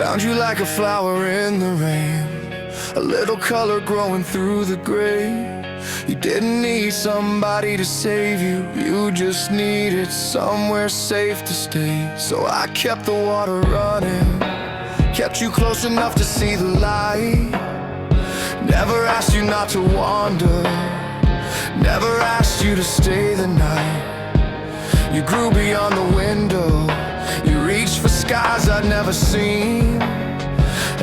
Found you like a flower in the rain, a little color growing through the gray. You didn't need somebody to save you, you just needed somewhere safe to stay. So I kept the water running, kept you close enough to see the light. Never asked you not to wander, never asked you to stay the night. You grew beyond the window, you reached for skies I'd never seen.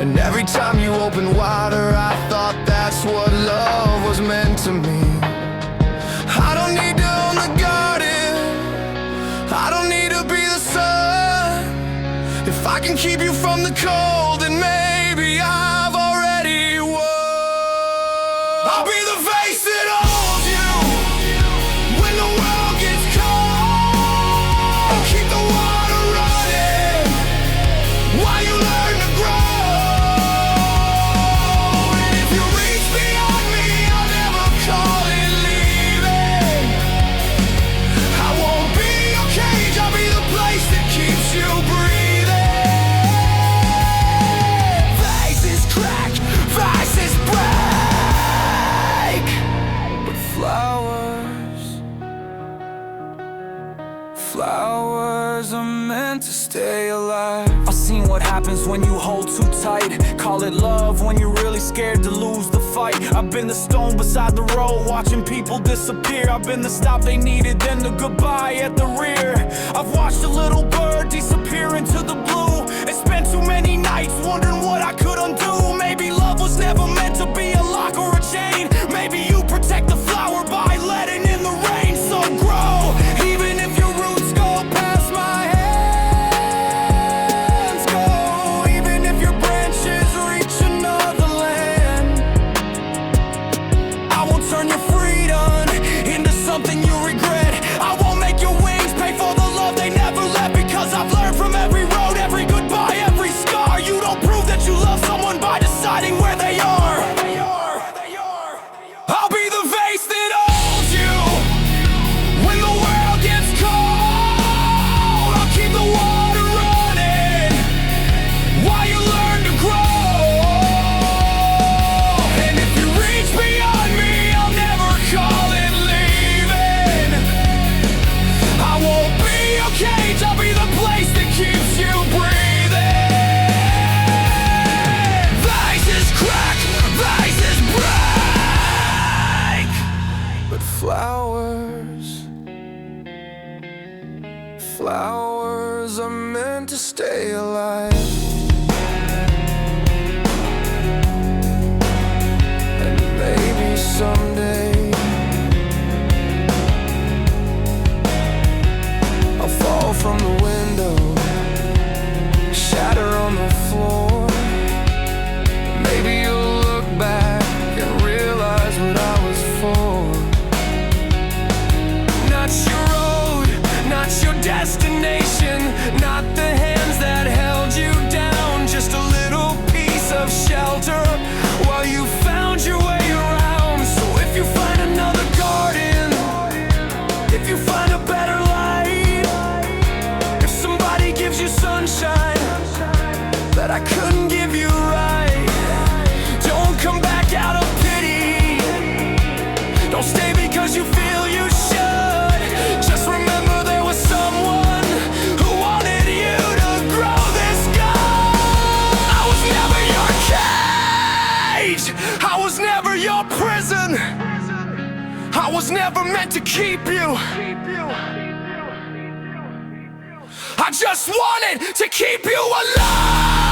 And every time you opened wider, I thought that's what love was meant to mean. I don't need to own the garden, I don't need to be the sun. If I can keep you from the cold, then maybe I've already won. I'll be the vase that holds you when the world gets cold. I'll keep the water running while you learn to grow. Flowers are meant to stay alive. I've seen what happens when you hold too tight. Call it love when you're really scared to lose the fight. I've been the stone beside the road, watching people disappear. I've been the stop they needed, then the goodbye at the rear. I've watched a little bird disappear into the blue, and spent too many nights wondering what I could undo. Maybe love was never meant to be a lock or a chain. Maybe you protect the flower by letting in the rain. So grow, even if your roots go past my hands. Go, even if your branches reach another land. I won't turn your freedom into something you regret. I won't make your wings pay for the love they never let. Because I've learned from every road, every goodbye, every scar. You don't prove that you love someone by deciding where they are. I'll be the vase that holds you when the world gets cold. I'll keep the water running while you learn to grow. And if you reach beyond me, I'll never call it leaving. I won't be your cage, I'll be the place that keeps you breathing. Vases crack, vases break, but flowers are meant to stay alive. And maybe someday I'll fall from the window, shatter on the floor. Maybe you'll look back and realize what I was for. Not your road, not your destination, not the hands that held you down. Just a little piece of shelter while you found your way around. So if you find another garden, if you find a better light, if somebody gives you sunshine that I couldn't give you right, don't come back out of pity. Don't stay because you feel you should. Just remember there was someone who wanted you to grow this good. I was never your cage, I was never your prison. I was never meant to keep you. I just wanted to keep you alive.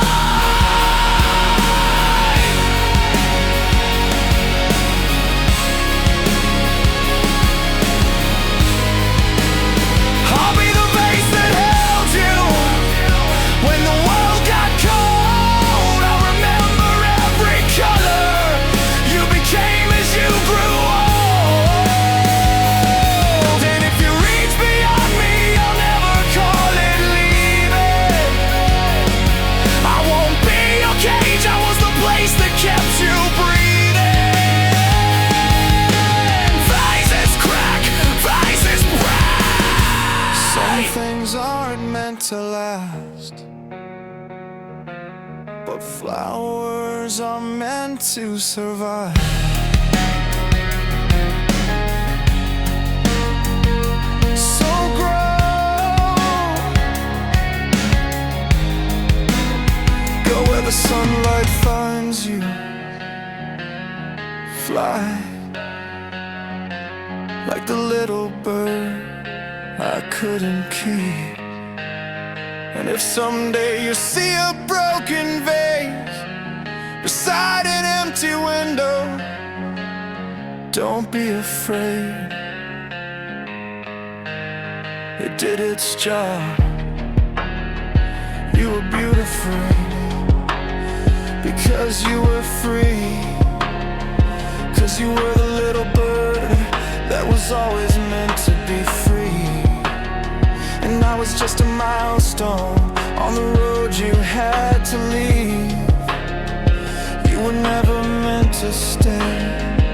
I'll be the vase that held you when the world got cold. I remember every color you became as you grew old. And if you reach beyond me, I'll never call it leaving. I won't be your Flowers are meant to survive. So grow, go where the sunlight finds you. Fly like the little bird I couldn't keep. And if someday you see a broken vase beside an empty window, don't be afraid. It did its job. You were beautiful because you were free, 'cause you were the little bird that was always meant to be free. And I was just a milestone on the road you had to leave. You were never meant to stay.